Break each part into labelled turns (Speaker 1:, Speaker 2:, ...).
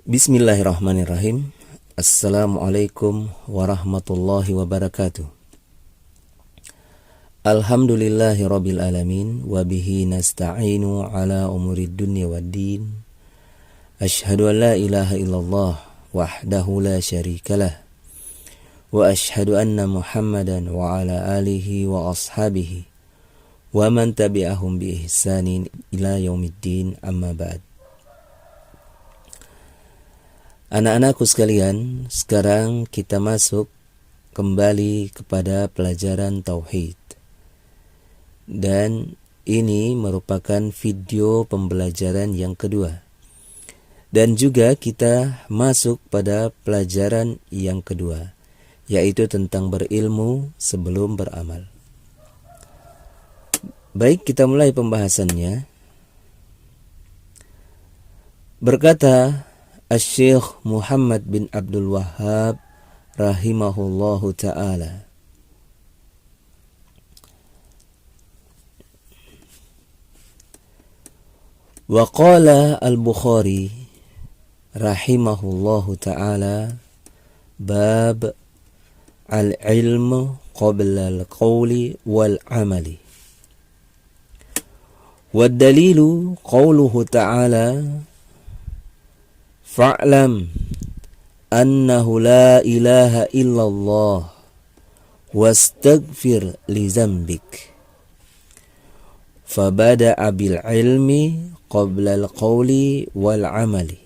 Speaker 1: Bismillahirrahmanirrahim. Assalamualaikum warahmatullahi wabarakatuh. Alhamdulillahi rabbil alamin, wabihi nasta'inu ala umurid dunya waddin. Ashhadu an la ilaha illallah wahdahu la syarikalah, wa ashhadu anna muhammadan wa ala alihi wa ashabihi wa man tabi'ahum bi ihsanin ila yaumiddin, amma ba'd. Anak-anakku sekalian, sekarang kita masuk kembali kepada pelajaran Tauhid. Dan ini merupakan video pembelajaran yang kedua. Dan juga kita masuk pada pelajaran yang kedua, yaitu tentang berilmu sebelum beramal. Baik, kita mulai pembahasannya. Berkata Asy-Syaikh Muhammad bin Abdul Wahhab rahimahullahu ta'ala, wa qala al-Bukhari rahimahullahu ta'ala, bab al-ilm qabla al-qawli wal-amali. Wa dalilu qawluhu ta'ala, fa'lam annahu la ilaha illallah wastaghfir li zambik. Fabada'a bil ilmi qabla al-qawli wal amali.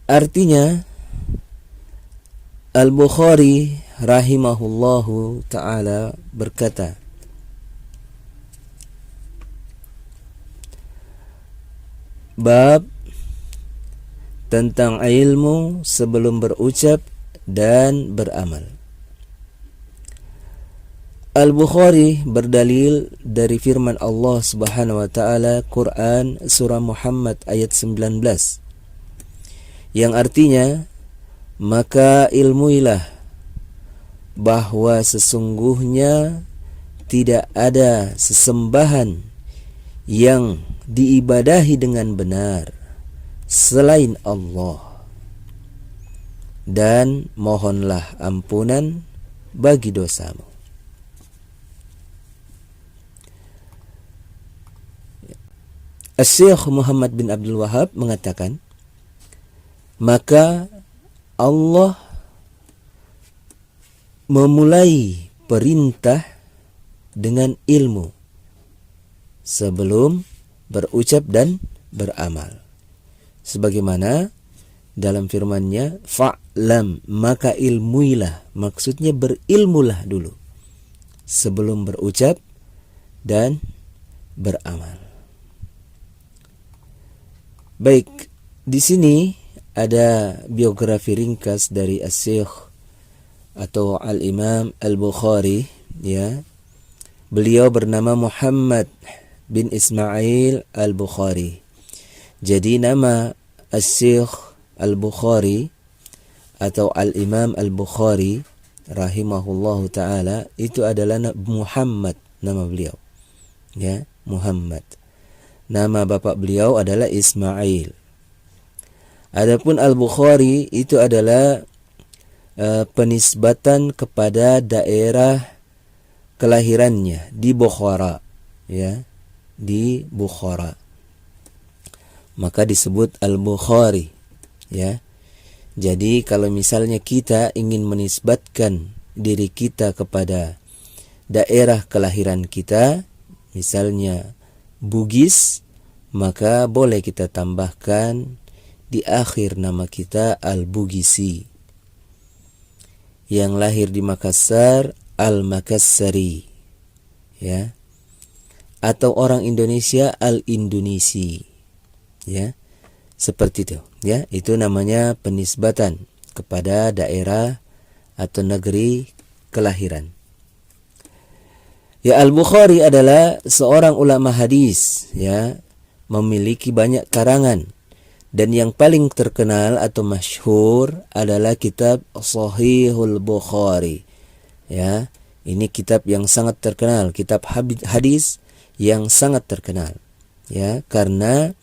Speaker 1: Artinya, Al-Bukhari rahimahullahu ta'ala berkata, bab tentang ilmu sebelum berucap dan beramal. Al-Bukhari berdalil dari firman Allah Subhanahu wa taala, Quran surah Muhammad ayat 19, yang artinya, maka ilmuilah bahwa sesungguhnya tidak ada sesembahan yang diibadahi dengan benar selain Allah, dan mohonlah ampunan bagi dosamu. Asy-Syaikh Muhammad bin Abdul Wahhab mengatakan, maka Allah memulai perintah dengan ilmu sebelum berucap dan beramal. Sebagaimana dalam firman-Nya, fa'lam, maka ilmuilah, maksudnya berilmulah dulu sebelum berucap dan beramal. Baik, di sini ada biografi ringkas dari Asy-Syaikh atau Al-Imam Al-Bukhari, ya. Beliau bernama Muhammad bin Ismail Al-Bukhari. Jadi nama Asy-Syaikh Al-Bukhari atau Al-Imam Al-Bukhari rahimahullahu ta'ala itu adalah Muhammad, nama beliau, ya, Muhammad. Nama bapak beliau adalah Ismail. Adapun Al-Bukhari itu adalah penisbatan kepada daerah kelahirannya di Bukhara, ya, di Bukhara. Maka disebut Al-Bukhari, ya. Jadi kalau misalnya kita ingin menisbatkan diri kita kepada daerah kelahiran kita, misalnya Bugis, maka boleh kita tambahkan di akhir nama kita Al-Bugisi. Yang lahir di Makassar, Al-Makassari, ya. Atau orang Indonesia, Al-Indonesi, ya. Seperti itu, ya. Itu namanya penisbatan kepada daerah atau negeri kelahiran. Ya, Al-Bukhari adalah seorang ulama hadis, ya, memiliki banyak karangan, dan yang paling terkenal atau masyhur adalah kitab Shahihul Bukhari, ya. Ini kitab yang sangat terkenal, kitab hadis yang sangat terkenal, ya, karena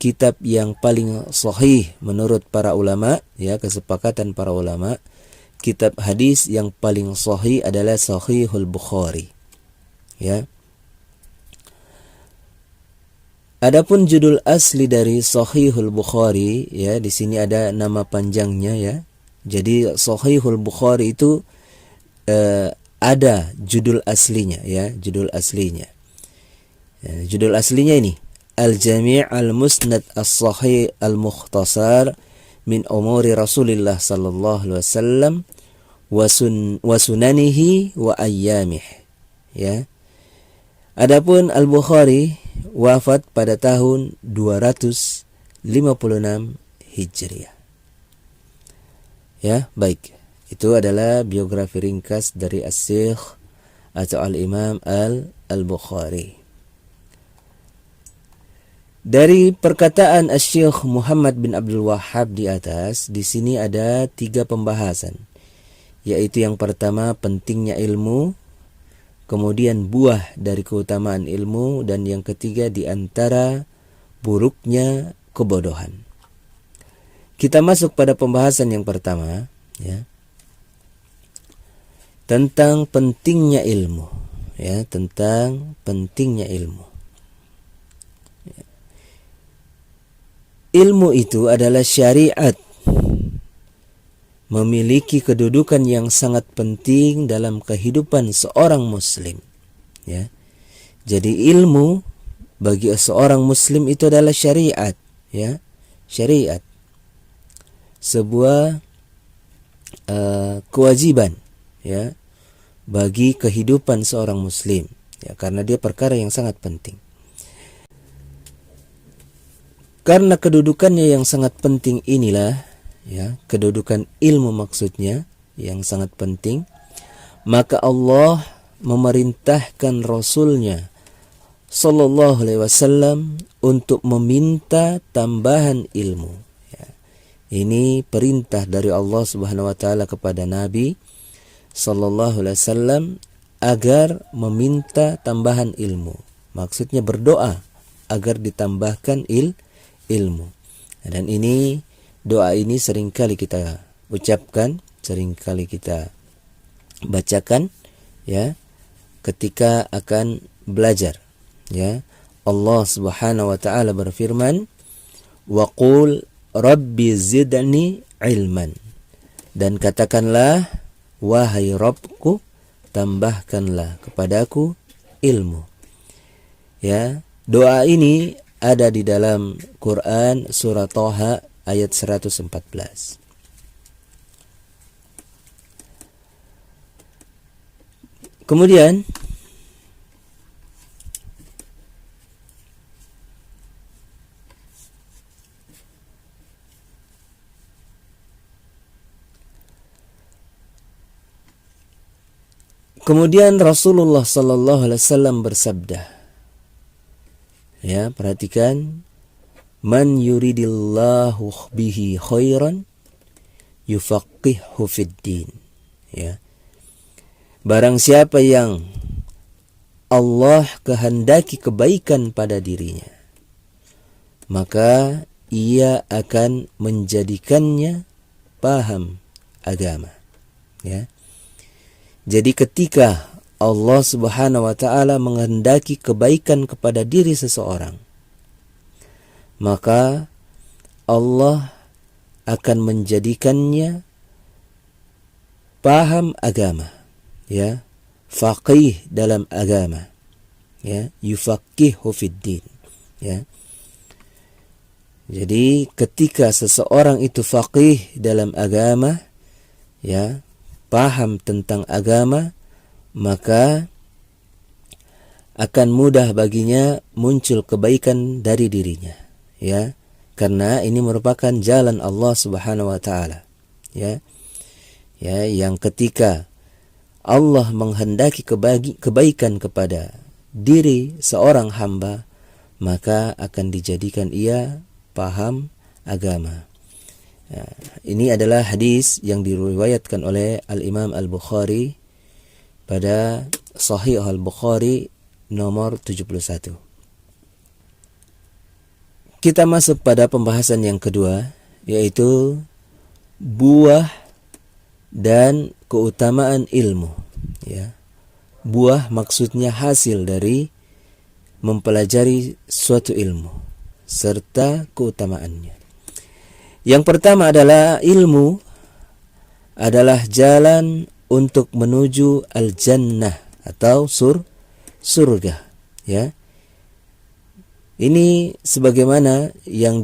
Speaker 1: kitab yang paling sahih menurut para ulama, ya, kesepakatan para ulama, kitab hadis yang paling sahih adalah Sahihul Bukhari. Ya. Adapun judul asli dari Sahihul Bukhari, ya, di sini ada nama panjangnya, ya. Jadi Sahihul Bukhari itu ada judul aslinya, ya, judul aslinya. Ya, judul aslinya ini Al-Jami' Al-Musnad As-Sahih Al-Mukhtasar min umuri Rasulillah sallallahu alaihi wasallam wa sunanihi wa ayyamih. Ya. Adapun Al-Bukhari wafat pada tahun 256 Hijriah. Ya, baik. Itu adalah biografi ringkas dari As-Syekh atau Al-Imam Al-Bukhari. Dari perkataan Asy-Syaikh Muhammad bin Abdul Wahhab di atas, di sini ada 3 pembahasan. Yaitu yang pertama pentingnya ilmu, kemudian buah dari keutamaan ilmu, dan yang ketiga di antara buruknya kebodohan. Kita masuk pada pembahasan yang pertama, ya. Tentang pentingnya ilmu, ya, tentang pentingnya ilmu. Ilmu itu adalah syariat, memiliki kedudukan yang sangat penting dalam kehidupan seorang muslim, ya. Jadi ilmu bagi seorang muslim itu adalah syariat, ya, syariat, sebuah kewajiban, ya, bagi kehidupan seorang muslim, ya, karena dia perkara yang sangat penting. Karena kedudukannya yang sangat penting inilah, ya, kedudukan ilmu maksudnya yang sangat penting, maka Allah memerintahkan Rasulnya Sallallahu Alaihi Wasallam untuk meminta tambahan ilmu. Ya. Ini perintah dari Allah Subhanahu Wa Taala kepada Nabi Sallallahu Alaihi Wasallam agar meminta tambahan ilmu. Maksudnya berdoa agar ditambahkan ilmu. Dan ini, doa ini seringkali kita ucapkan, seringkali kita bacakan, ya, ketika akan belajar, ya. Allah Subhanahu wa taala berfirman, "Wa qul rabbi zidni ilman." Dan katakanlah, wahai Rabbku, tambahkanlah kepadaku ilmu. Ya, doa ini ada di dalam Quran surah Thaha ayat 114. Kemudian Rasulullah sallallahu alaihi wasallam bersabda, ya, perhatikan, man yuridillahu bihi khairan yufaqihhu fid din. Ya. Barang siapa yang Allah kehendaki kebaikan pada dirinya, maka ia akan menjadikannya paham agama. Ya. Jadi ketika Allah Subhanahu wa taala menghendaki kebaikan kepada diri seseorang, maka Allah akan menjadikannya paham agama, ya, faqih dalam agama, ya, yufaqihu fid din, ya. Jadi ketika seseorang itu faqih dalam agama, ya, paham tentang agama, maka akan mudah baginya muncul kebaikan dari dirinya, ya, karena ini merupakan jalan Allah Subhanahu wa taala, ya. Ya, yang ketika Allah menghendaki kebaikan kepada diri seorang hamba, maka akan dijadikan ia paham agama. Ya, ini adalah hadis yang diriwayatkan oleh Al-Imam Al-Bukhari pada Sahih Al-Bukhari nomor 71. kita masuk pada pembahasan yang kedua, yaitu buah dan keutamaan ilmu. Ya. Buah maksudnya hasil dari mempelajari suatu ilmu serta keutamaannya. Yang pertama adalah ilmu adalah jalan untuk menuju al-jannah atau surga. Ya. Ini sebagaimana yang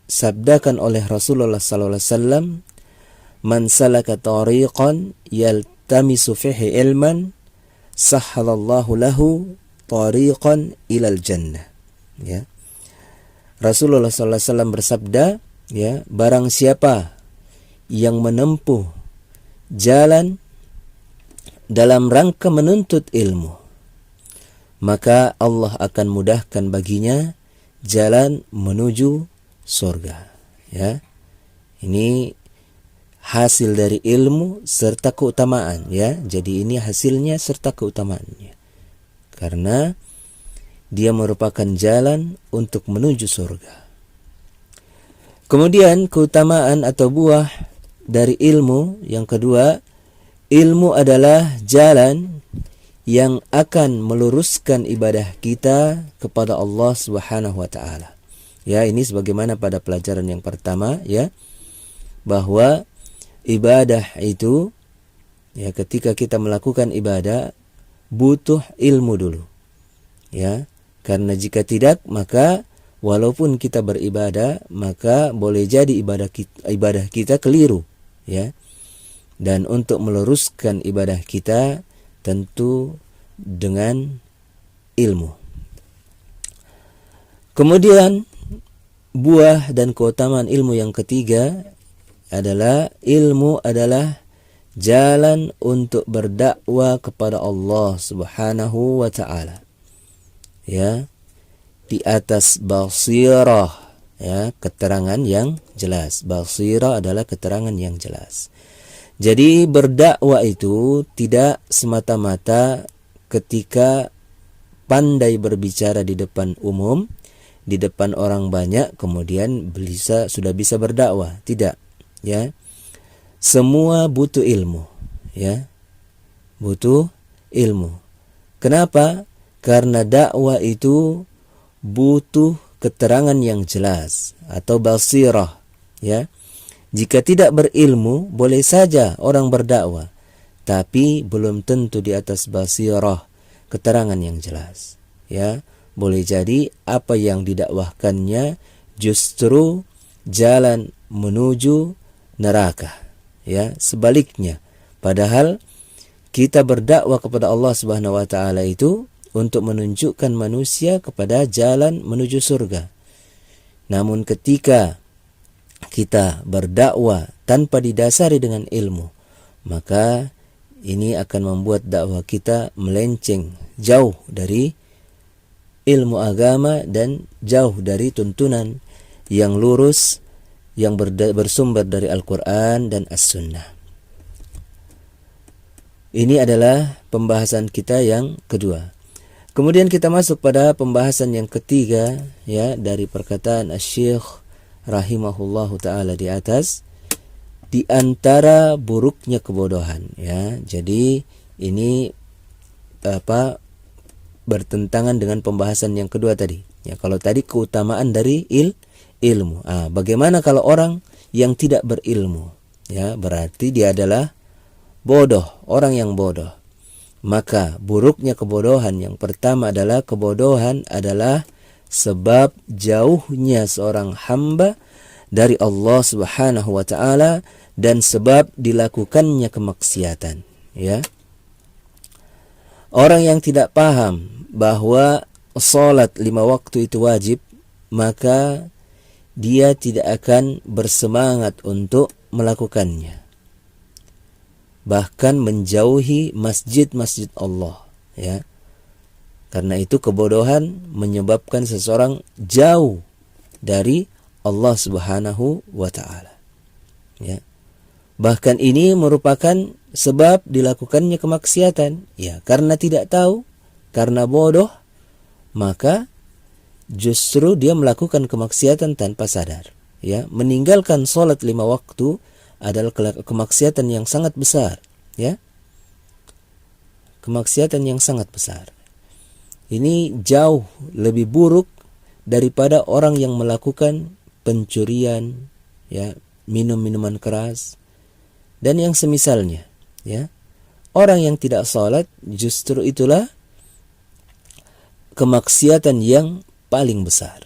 Speaker 1: disabdakan oleh Rasulullah sallallahu alaihi wasallam, "Man salaka tariqan yaltamisu fihi ilman, sahhalallahu lahu tariqan ilal jannah." Ya. Rasulullah sallallahu alaihi wasallam bersabda, ya, barang siapa yang menempuh jalan dalam rangka menuntut ilmu, maka Allah akan mudahkan baginya jalan menuju surga. Ya. Ini hasil dari ilmu serta keutamaan, ya. Jadi ini hasilnya serta keutamaannya. Karena dia merupakan jalan untuk menuju surga. Kemudian keutamaan atau buah dari ilmu yang kedua, ilmu adalah jalan yang akan meluruskan ibadah kita kepada Allah Subhanahu wa taala. Ya, ini sebagaimana pada pelajaran yang pertama, ya, bahwa ibadah itu, ya, ketika kita melakukan ibadah butuh ilmu dulu. Ya, karena jika tidak, maka walaupun kita beribadah, maka boleh jadi ibadah kita keliru, ya. Dan untuk meluruskan ibadah kita tentu dengan ilmu. Kemudian buah dan keutamaan ilmu yang ketiga adalah ilmu adalah jalan untuk berdakwah kepada Allah Subhanahu wa taala. Ya, di atas basirah, ya, keterangan yang jelas. Basirah adalah keterangan yang jelas. Jadi berdakwah itu tidak semata-mata ketika pandai berbicara di depan umum, di depan orang banyak, kemudian sudah bisa berdakwah. Tidak, ya. Semua butuh ilmu, ya. Butuh ilmu. Kenapa? Karena dakwah itu butuh keterangan yang jelas atau basirah, ya. Jika tidak berilmu, boleh saja orang berdakwah, tapi belum tentu di atas basirah, keterangan yang jelas. Ya, boleh jadi apa yang didakwahkannya justru jalan menuju neraka. Ya, sebaliknya. Padahal kita berdakwah kepada Allah Subhanahu wa taala itu untuk menunjukkan manusia kepada jalan menuju surga. Namun ketika kita berdakwah tanpa didasari dengan ilmu, maka ini akan membuat dakwah kita melenceng jauh dari ilmu agama dan jauh dari tuntunan yang lurus yang bersumber dari Al-Quran dan As-Sunnah. Ini adalah pembahasan kita yang kedua. Kemudian kita masuk pada pembahasan yang ketiga, ya, dari perkataan Asy-Syaikh rahimahullahu taala di atas, di antara buruknya kebodohan, ya. Jadi ini bertentangan dengan pembahasan yang kedua tadi. Ya, kalau tadi keutamaan dari ilmu. Bagaimana kalau orang yang tidak berilmu? Ya, berarti dia adalah bodoh, orang yang bodoh. Maka buruknya kebodohan yang pertama adalah kebodohan adalah sebab jauhnya seorang hamba dari Allah Subhanahu wa taala dan sebab dilakukannya kemaksiatan, ya. Orang yang tidak paham bahwa salat 5 waktu itu wajib, maka dia tidak akan bersemangat untuk melakukannya. Bahkan menjauhi masjid-masjid Allah, ya. Karena itu kebodohan menyebabkan seseorang jauh dari Allah Subhanahu wa taala. Ya. Bahkan ini merupakan sebab dilakukannya kemaksiatan. Ya, karena tidak tahu, karena bodoh, maka justru dia melakukan kemaksiatan tanpa sadar. Ya, meninggalkan sholat 5 waktu adalah kemaksiatan yang sangat besar. Ya, kemaksiatan yang sangat besar. Ini jauh lebih buruk daripada orang yang melakukan pencurian, ya, minum minuman keras, dan yang semisalnya. Ya, orang yang tidak sholat justru itulah kemaksiatan yang paling besar,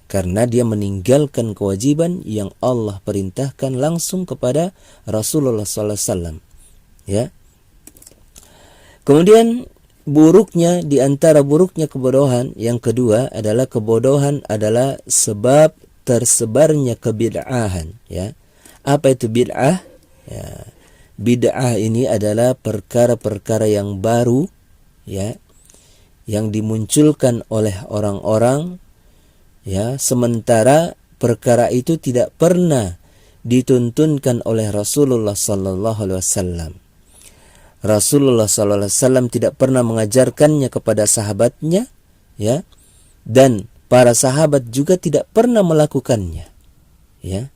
Speaker 1: karena dia meninggalkan kewajiban yang Allah perintahkan langsung kepada Rasulullah SAW. Ya. Kemudian buruknya, di antara buruknya kebodohan yang kedua adalah kebodohan adalah sebab tersebarnya kebid'ahan. Ya. Apa itu bid'ah? Ya. Bid'ah ini adalah perkara-perkara yang baru, ya, yang dimunculkan oleh orang-orang, ya, sementara perkara itu tidak pernah dituntunkan oleh Rasulullah sallallahu alaihi wasallam. Rasulullah sallallahu alaihi wasallam tidak pernah mengajarkannya kepada sahabatnya, ya, dan para sahabat juga tidak pernah melakukannya, ya.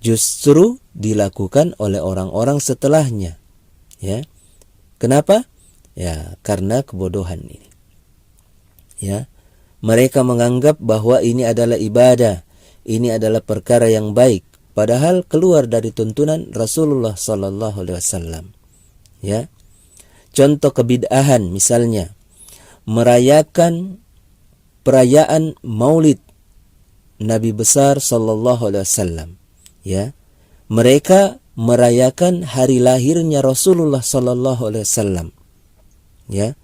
Speaker 1: Justru dilakukan oleh orang-orang setelahnya, ya. Kenapa? Ya, karena kebodohan ini. Ya. Mereka menganggap bahwa ini adalah ibadah, ini adalah perkara yang baik, padahal keluar dari tuntunan Rasulullah sallallahu alaihi wasallam. Ya. Contoh kebid'ahan misalnya merayakan perayaan Maulid Nabi besar sallallahu alaihi wasallam. Ya. Mereka merayakan hari lahirnya Rasulullah sallallahu alaihi wasallam. Ya.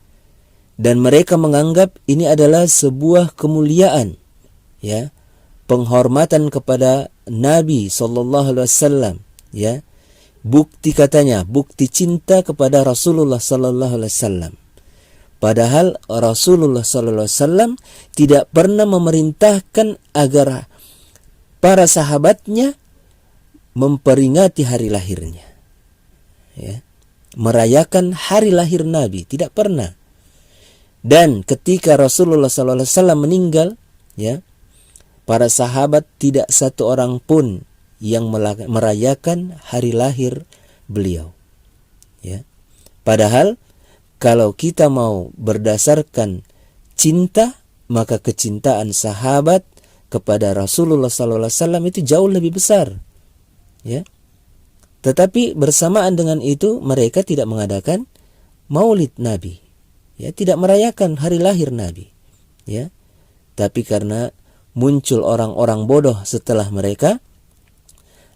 Speaker 1: Dan mereka menganggap ini adalah sebuah kemuliaan, ya, penghormatan kepada Nabi sallallahu alaihi wasallam, ya. Bukti katanya, bukti cinta kepada Rasulullah sallallahu alaihi wasallam. Padahal Rasulullah sallallahu alaihi wasallam tidak pernah memerintahkan agar para sahabatnya memperingati hari lahirnya. Ya. Merayakan hari lahir Nabi, tidak pernah. Dan ketika Rasulullah SAW meninggal, ya, para sahabat tidak satu orang pun yang merayakan hari lahir beliau. Ya. Padahal kalau kita mau berdasarkan cinta, maka kecintaan sahabat kepada Rasulullah SAW itu jauh lebih besar. Ya. Tetapi bersamaan dengan itu mereka tidak mengadakan Maulid Nabi. Ya, tidak merayakan hari lahir Nabi. Ya. Tapi karena muncul orang-orang bodoh setelah mereka,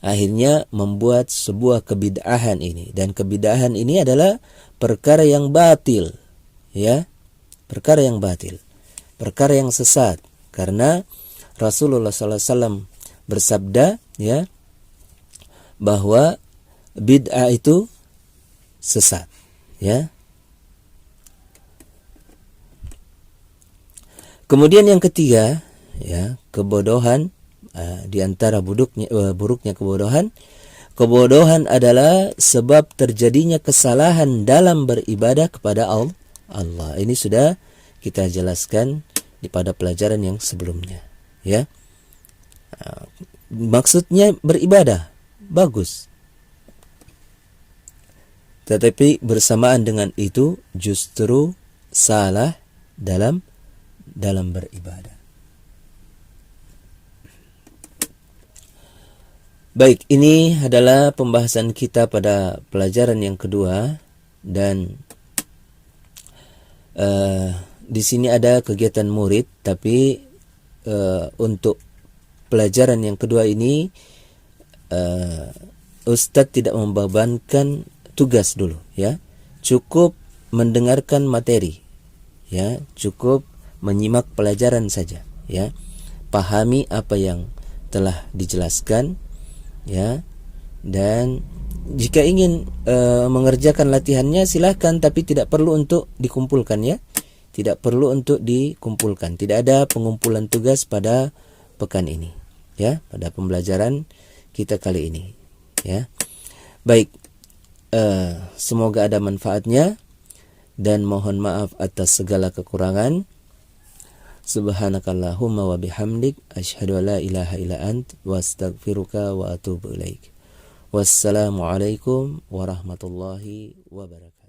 Speaker 1: akhirnya membuat sebuah kebid'ahan ini, dan kebid'ahan ini adalah perkara yang batil. Ya. Perkara yang batil. Perkara yang sesat, karena Rasulullah SAW bersabda, ya, bahwa bid'ah itu sesat, ya. Kemudian yang ketiga, ya, kebodohan, di antara buruknya kebodohan adalah sebab terjadinya kesalahan dalam beribadah kepada Allah. Ini sudah kita jelaskan pada pelajaran yang sebelumnya, ya. Maksudnya beribadah bagus, tetapi bersamaan dengan itu justru salah dalam beribadah. Baik, ini adalah pembahasan kita pada pelajaran yang kedua, dan di sini ada kegiatan murid, tapi untuk pelajaran yang kedua ini Ustadz tidak membebankan tugas dulu, ya. Cukup mendengarkan materi, ya, cukup menyimak pelajaran saja, ya. Pahami apa yang telah dijelaskan, ya. Dan jika ingin mengerjakan latihannya silahkan, tapi tidak perlu untuk dikumpulkan, ya. Tidak perlu untuk dikumpulkan. Tidak ada pengumpulan tugas pada pekan ini, ya, pada pembelajaran kita kali ini, ya. Baik, semoga ada manfaatnya dan mohon maaf atas segala kekurangan. Subhanakallahumma wa bihamdik asyhadu an la ilaha illa ant wa astaghfiruka wa atubu ilaik. Wassalamualaikum warahmatullahi wabarakatuh.